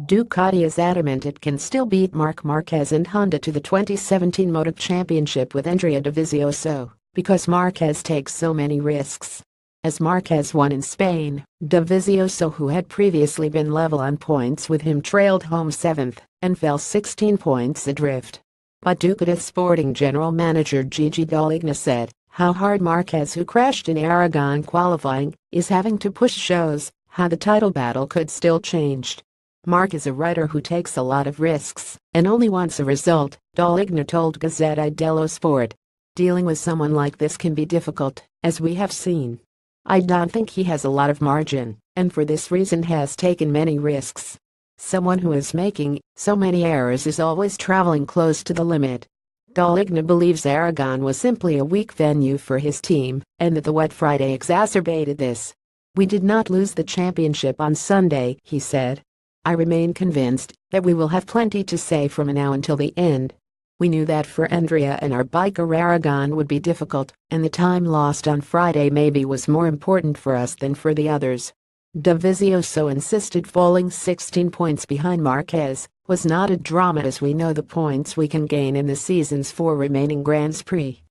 Ducati is adamant it can still beat Marc Marquez and Honda to the 2017 MotoGP championship with Andr dovizioso, because Marquez takes so many risks. As Marquez won in Spain, dovizioso, who had previously been level on points with him, trailed home 7th and fell 16 points adrift. But Ducati sporting general manager Gigi Dall'Igna said how hard Marquez, who crashed in Aragon qualifying, is having to push, shows how the title battle could still change. Marc is a rider who takes a lot of risks and only wants a result, Dall'Igna told Gazzetta dello Sport. Dealing with someone like this can be difficult, as we have seen. I don't think he has a lot of margin, and for this reason has taken many risks. Someone who is making so many errors is always traveling close to the limit. Dall'Igna believes Aragon was simply a weak venue for his team, and that the wet Friday exacerbated this. We did not lose the championship on Sunday, he said. I remain convinced that we will have plenty to say from now until the end. We knew that for Andrea and our biker Aragon would be difficult, and the time lost on Friday maybe was more important for us than for the others. Dovizioso insisted falling 16 points behind Marquez was not a drama, as we know the points we can gain in the season's 4 remaining Grands Prix.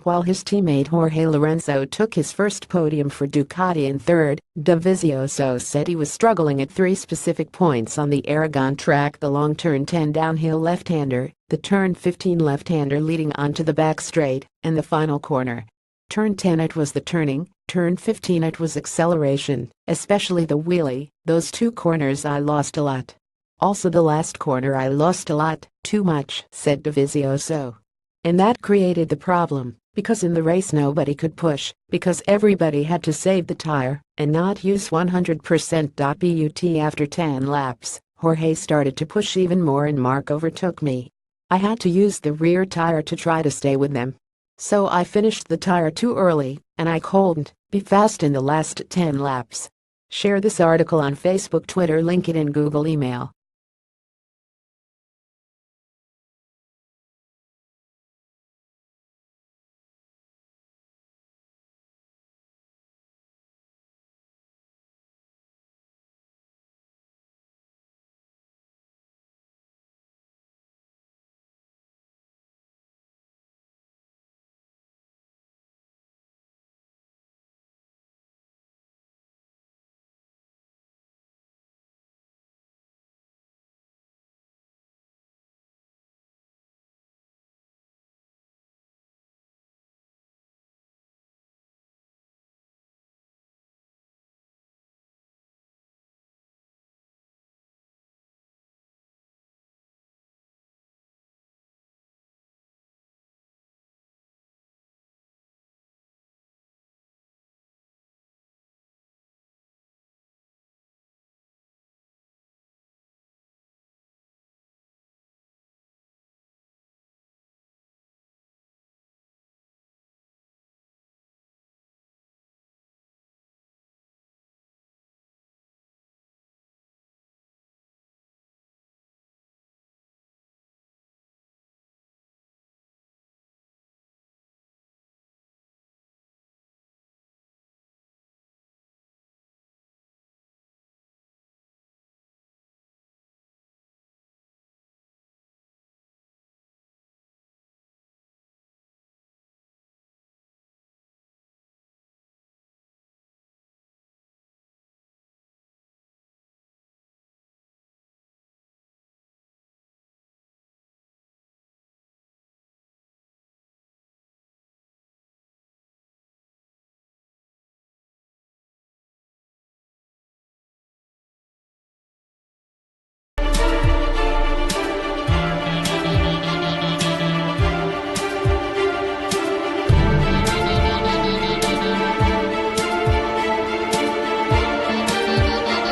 While his teammate Jorge Lorenzo took his first podium for Ducati in third, dovizioso said he was struggling at 3 specific points on the Aragon track: the long turn 10 downhill left-hander, the turn 15 left-hander leading onto the back straight, and the final corner. Turn 10 it was the turning, turn 15 it was acceleration, especially the wheelie. Those 2 corners I lost a lot. Also the last corner I lost a lot, too much, said dovizioso. And that created the problem, because in the race nobody could push, because everybody had to save the tire and not use 100%. But after 10 laps, Jorge started to push even more and Marc overtook me. I had to use the rear tire to try to stay with them. So I finished the tire too early, and I couldn't be fast in the last 10 laps. Share this article on Facebook, Twitter, LinkedIn, Google, email.